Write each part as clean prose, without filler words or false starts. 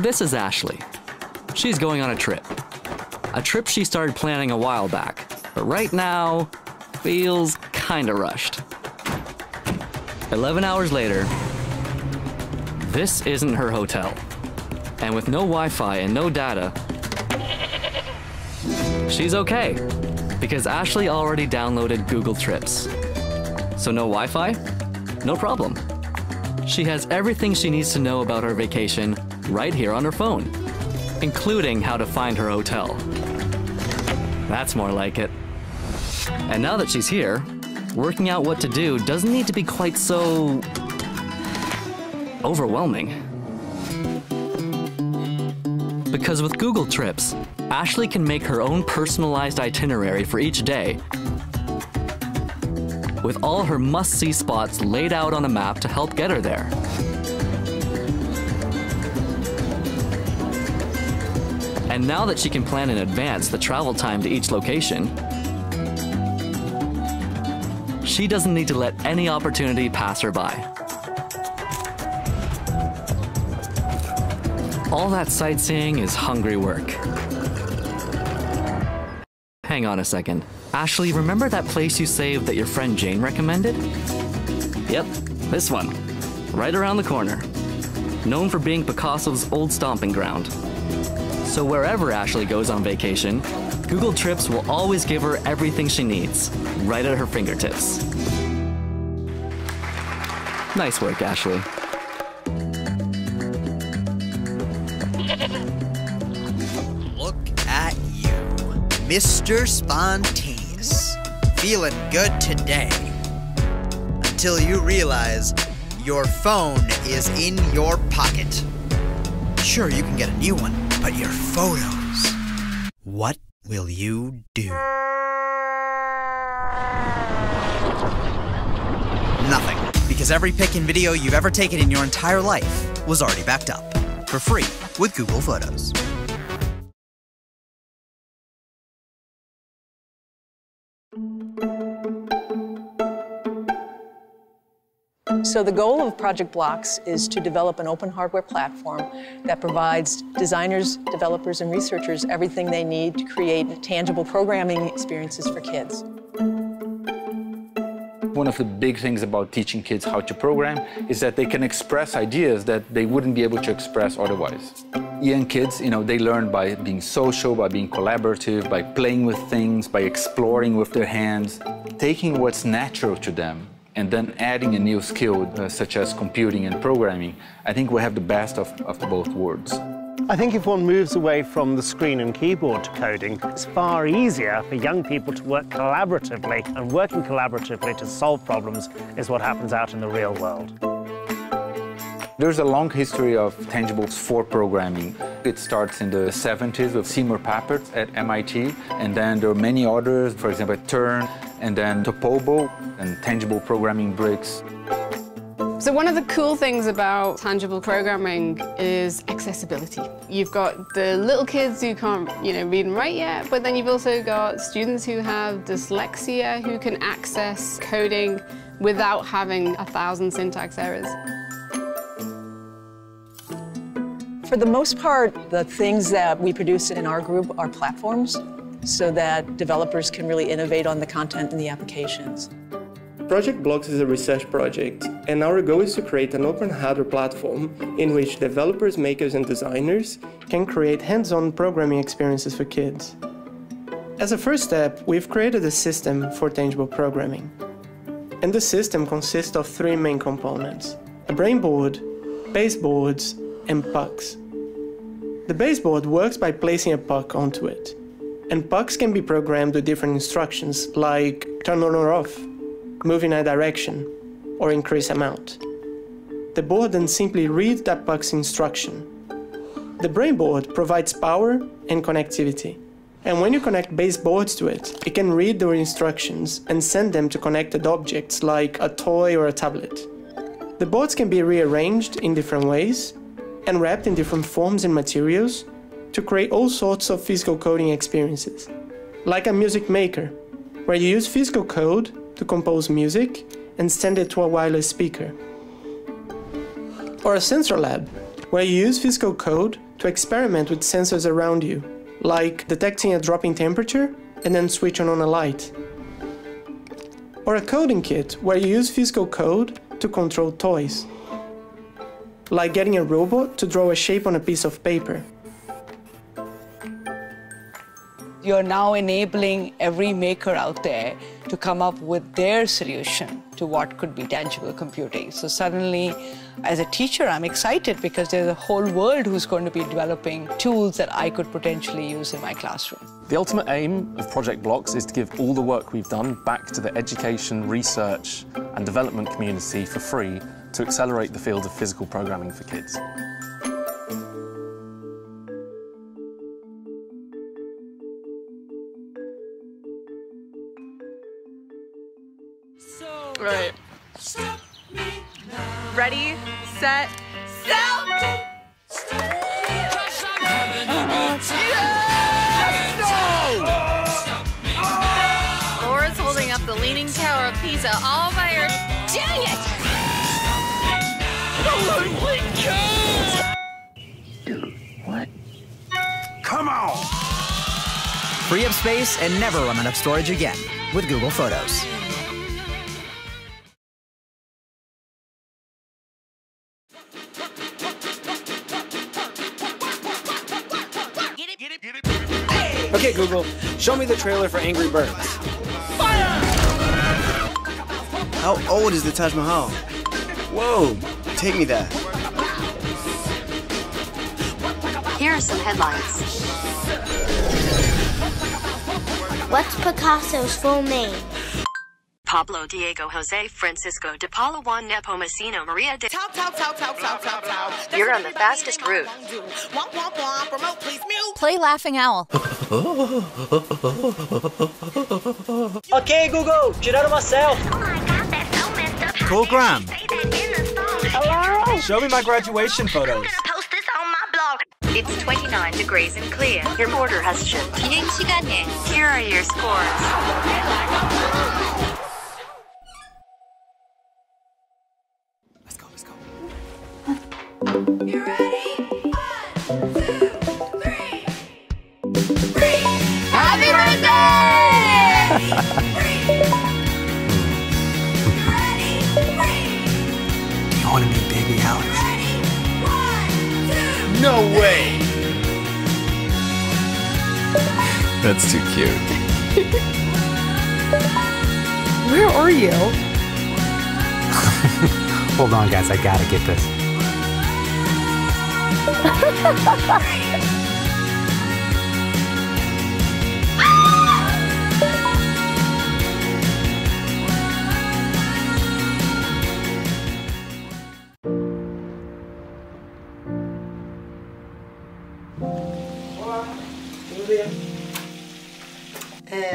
This is Ashley. She's going on a trip. A trip she started planning a while back, but right now feels kinda rushed. 11 hours later, this isn't her hotel. And with no Wi-Fi and no data, she's okay, because Ashley already downloaded Google Trips. So no Wi-Fi? No problem. She has everything she needs to know about her vacation right here on her phone, including how to find her hotel. That's more like it. And now that she's here, working out what to do doesn't need to be quite so overwhelming. Because with Google Trips, Ashley can make her own personalized itinerary for each day, with all her must-see spots laid out on a map to help get her there. And now that she can plan in advance the travel time to each location, she doesn't need to let any opportunity pass her by. All that sightseeing is hungry work. Hang on a second. Ashley, remember that place you saved that your friend Jane recommended? Yep, this one. Right around the corner. Known for being Picasso's old stomping ground. So wherever Ashley goes on vacation, Google Trips will always give her everything she needs, right at her fingertips. Nice work, Ashley. Look at you, Mr. Spontaneous. Feeling good today. Until you realize your phone is in your pocket. Sure, you can get a new one, but your photos, what will you do? Nothing, because every pic and video you've ever taken in your entire life was already backed up for free with Google Photos. So the goal of Project Blocks is to develop an open hardware platform that provides designers, developers, and researchers everything they need to create tangible programming experiences for kids. One of the big things about teaching kids how to program is that they can express ideas that they wouldn't be able to express otherwise. Young kids, they learn by being social, by being collaborative, by playing with things, by exploring with their hands, taking what's natural to them and then adding a new skill, such as computing and programming. I think we have the best of both worlds. I think if one moves away from the screen and keyboard to coding, it's far easier for young people to work collaboratively, and working collaboratively to solve problems is what happens out in the real world. There's a long history of tangibles for programming. It starts in the 70s with Seymour Papert at MIT, and then there are many others, for example, Turn, and then Topobo and tangible programming bricks. So one of the cool things about tangible programming is accessibility. You've got the little kids who can't, read and write yet, but then you've also got students who have dyslexia who can access coding without having 1,000 syntax errors. For the most part, the things that we produce in our group are platforms so that developers can really innovate on the content and the applications. Project Blocks is a research project, and our goal is to create an open hardware platform in which developers, makers, and designers can create hands-on programming experiences for kids. As a first step, we've created a system for tangible programming. And the system consists of three main components: a brainboard, baseboards, and pucks. The baseboard works by placing a puck onto it, and pucks can be programmed with different instructions like turn on or off, move in a direction, or increase amount. The board then simply reads that puck's instruction. The brainboard provides power and connectivity, and when you connect baseboards to it, it can read the instructions and send them to connected objects like a toy or a tablet. The boards can be rearranged in different ways and wrapped in different forms and materials to create all sorts of physical coding experiences, like a music maker, where you use physical code to compose music and send it to a wireless speaker. Or a sensor lab, where you use physical code to experiment with sensors around you, like detecting a drop in temperature and then switching on a light. Or a coding kit, where you use physical code to control toys, like getting a robot to draw a shape on a piece of paper. You're now enabling every maker out there to come up with their solution to what could be tangible computing. So suddenly, as a teacher, I'm excited because there's a whole world who's going to be developing tools that I could potentially use in my classroom. The ultimate aim of Project Blocks is to give all the work we've done back to the education, research and development community for free to accelerate the field of physical programming for kids. Right. Ready, set, sell! Laura's holding up the Leaning Tower of Pisa all by her. Dang it! Dude, what? Come on! Free up space and never run out of storage again with Google Photos. Okay, Google, show me the trailer for Angry Birds. Fire! How old is the Taj Mahal? Whoa, take me there. Here are some headlines. What's Picasso's full name? Pablo Diego Jose Francisco de Paula Juan Nepomuceno Maria de... You're on the fastest route. Play Laughing Owl. Okay, Google, tirar uma selfie. Call Graham. Hello? Show me my graduation photos. Post this on my blog. It's 29 degrees and clear. Your order has shipped. Here are your scores. You ready? 1, 2, 3. Happy birthday! You want to meet baby Alex? No way! That's too cute. Where are you? Hold on, guys, I gotta get this.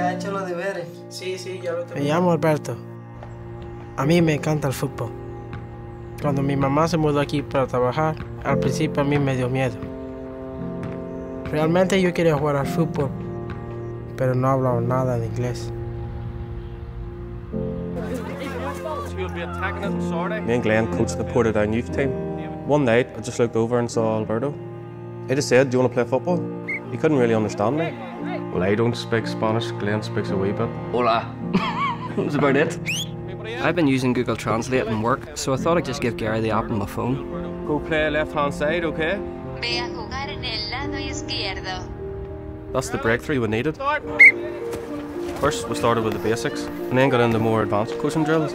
¿Ha hecho los deberes? Sí, ya lo tengo. Me llamo Alberto. A mí me encanta el fútbol. Cuando mi mamá se mudó aquí para trabajar, al principio a mí me dio miedo. Realmente yo quería jugar al fútbol, pero no hablaba nada de inglés. Me and Glenn coached the Portadown youth team. One night, I just looked over and saw Alberto. I just said, "Do you want to play football?" He couldn't really understand me. Well, I don't speak Spanish. Glenn speaks a wee bit. Hola. That's about it. I've been using Google Translate in work, so I thought I'd just give Gary the app on my phone. Go play left-hand side, okay? Ve a jugar en el lado izquierdo. That's the breakthrough we needed. First, we started with the basics, and then got into more advanced coaching drills.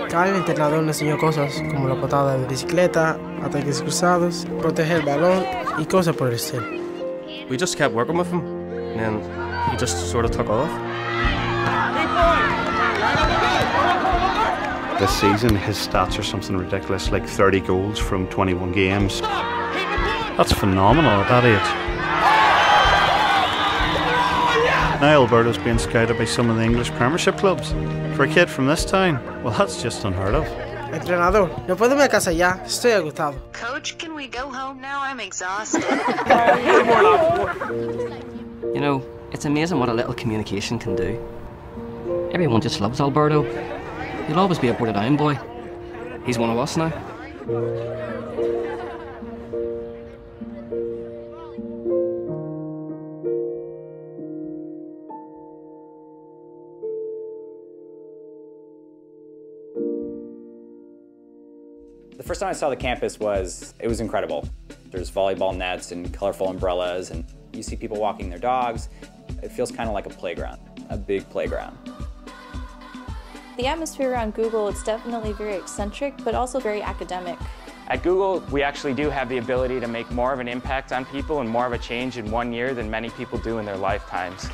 Cada entrenador nos enseñó cosas como la patada de bicicleta, ataques cruzados, proteger el balón y cosas por el estilo. We just kept working with him, and then he just sort of took off. This season, his stats are something ridiculous, like 30 goals from 21 games. That's phenomenal at that age. Now Alberto's being scouted by some of the English Premiership clubs. For a kid from this town, well, that's just unheard of. Entrenador, ¿no puedo irme a casa ya? Estoy agotado. Coach, can we go home now? I'm exhausted. You know, it's amazing what a little communication can do. Everyone just loves Alberto. He'll always be a Portadown boy. He's one of us now. First time I saw the campus it was incredible. There's volleyball nets and colorful umbrellas, and you see people walking their dogs. It feels kind of like a playground, a big playground. The atmosphere around Google, it's definitely very eccentric, but also very academic. At Google, we actually do have the ability to make more of an impact on people and more of a change in 1 year than many people do in their lifetimes.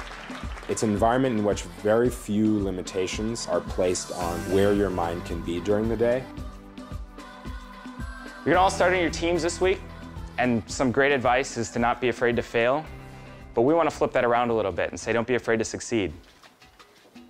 It's an environment in which very few limitations are placed on where your mind can be during the day. You're gonna all start on your teams this week, and some great advice is to not be afraid to fail, but we want to flip that around a little bit and say don't be afraid to succeed.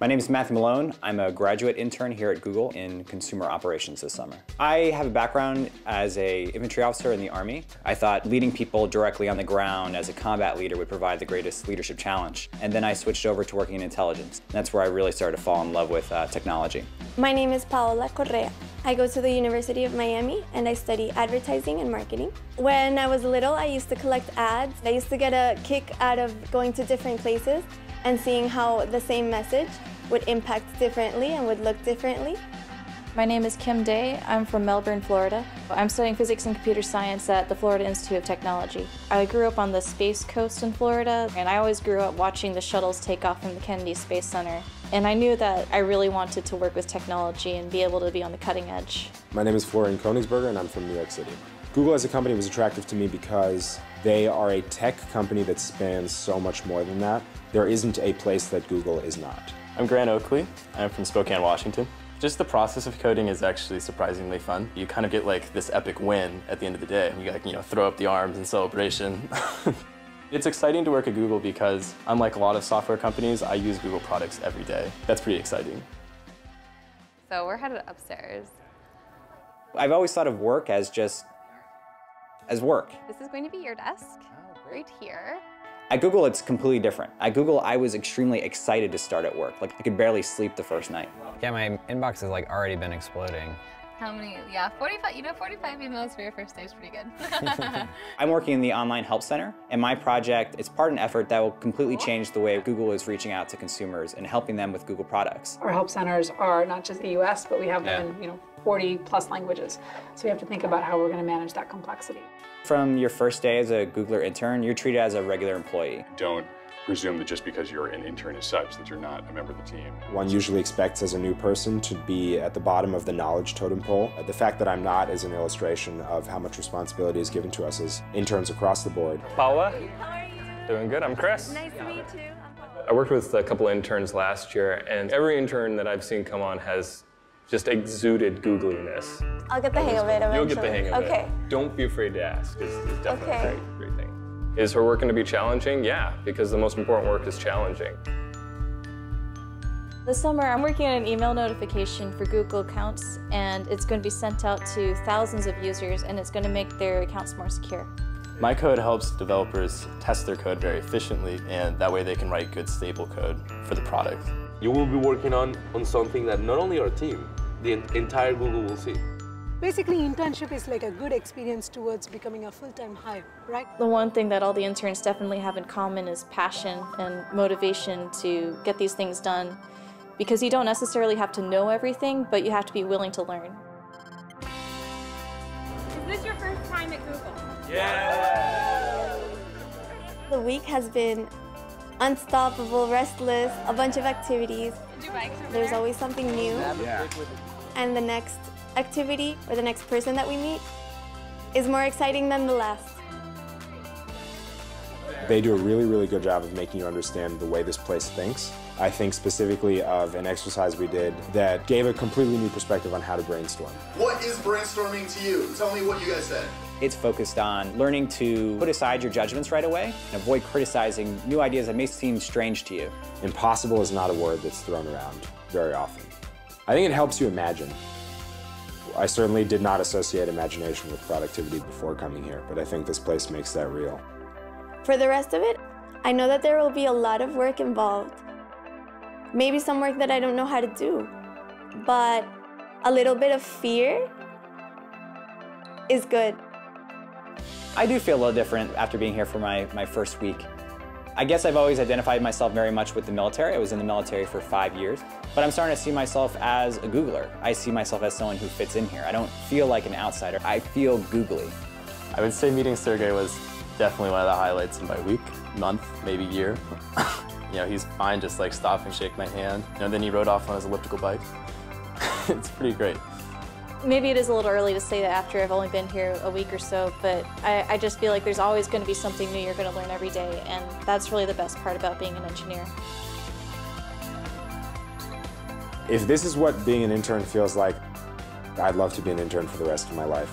My name is Matthew Malone. I'm a graduate intern here at Google in consumer operations this summer. I have a background as an infantry officer in the Army. I thought leading people directly on the ground as a combat leader would provide the greatest leadership challenge. And then I switched over to working in intelligence. That's where I really started to fall in love with technology. My name is Paola Correa. I go to the University of Miami and I study advertising and marketing. When I was little, I used to collect ads. I used to get a kick out of going to different places and seeing how the same message would impact differently and would look differently. My name is Kim Day. I'm from Melbourne, Florida. I'm studying physics and computer science at the Florida Institute of Technology. I grew up on the Space Coast in Florida, and I always grew up watching the shuttles take off from the Kennedy Space Center. And I knew that I really wanted to work with technology and be able to be on the cutting edge. My name is Florian Koenigsberger, and I'm from New York City. Google as a company was attractive to me because they are a tech company that spans so much more than that. There isn't a place that Google is not. I'm Grant Oakley. I'm from Spokane, Washington. Just the process of coding is actually surprisingly fun. You kind of get like this epic win at the end of the day. You like, throw up the arms in celebration. It's exciting to work at Google because unlike a lot of software companies, I use Google products every day. That's pretty exciting. So we're headed upstairs. I've always thought of work as work. This is going to be your desk, right here. At Google, it's completely different. At Google, I was extremely excited to start at work. Like, I could barely sleep the first night. Yeah, my inbox has like already been exploding. How many? Yeah, 45. 45 emails for your first day is pretty good. I'm working in the online help center, and my project is part of an effort that will completely change the way Google is reaching out to consumers and helping them with Google products. Our help centers are not just the US, but we have them in 40 plus languages. So we have to think about how we're going to manage that complexity. From your first day as a Googler intern, you're treated as a regular employee. Don't presume that just because you're an intern as such that you're not a member of the team. One usually expects as a new person to be at the bottom of the knowledge totem pole. The fact that I'm not is an illustration of how much responsibility is given to us as interns across the board. Paula? How are you doing? Doing good, I'm Chris. Nice to meet you. I worked with a couple interns last year, and every intern that I've seen come on has just exuded googliness. I'll get the hang of it eventually. You'll get the hang of it. Okay. Don't be afraid to ask. It's definitely a great thing. Is her work going to be challenging? Yeah, because the most important work is challenging. This summer, I'm working on an email notification for Google accounts, and it's going to be sent out to thousands of users, and it's going to make their accounts more secure. My code helps developers test their code very efficiently, and that way they can write good, stable code for the product. You will be working on something that not only our team, the entire Google will see. Basically, internship is like a good experience towards becoming a full-time hire, right? The one thing that all the interns definitely have in common is passion and motivation to get these things done, because you don't necessarily have to know everything, but you have to be willing to learn. Is this your first time at Google? Yeah! The week has been unstoppable, restless, a bunch of activities. There's always something new. Yeah. And the next activity or the next person that we meet is more exciting than the last. They do a really, really good job of making you understand the way this place thinks. I think specifically of an exercise we did that gave a completely new perspective on how to brainstorm. What is brainstorming to you? Tell me what you guys said. It's focused on learning to put aside your judgments right away and avoid criticizing new ideas that may seem strange to you. Impossible is not a word that's thrown around very often. I think it helps you imagine. I certainly did not associate imagination with productivity before coming here, but I think this place makes that real. For the rest of it, I know that there will be a lot of work involved. Maybe some work that I don't know how to do, but a little bit of fear is good. I do feel a little different after being here for my first week. I guess I've always identified myself very much with the military. I was in the military for 5 years, but I'm starting to see myself as a Googler. I see myself as someone who fits in here. I don't feel like an outsider. I feel googly. I would say meeting Sergey was definitely one of the highlights in my week, month, maybe year. You know, he's fine, just like stop and shake my hand. You know, then he rode off on his elliptical bike. It's pretty great. Maybe it is a little early to say that after I've only been here a week or so, but I just feel like there's always going to be something new you're going to learn every day, and that's really the best part about being an engineer. If this is what being an intern feels like, I'd love to be an intern for the rest of my life.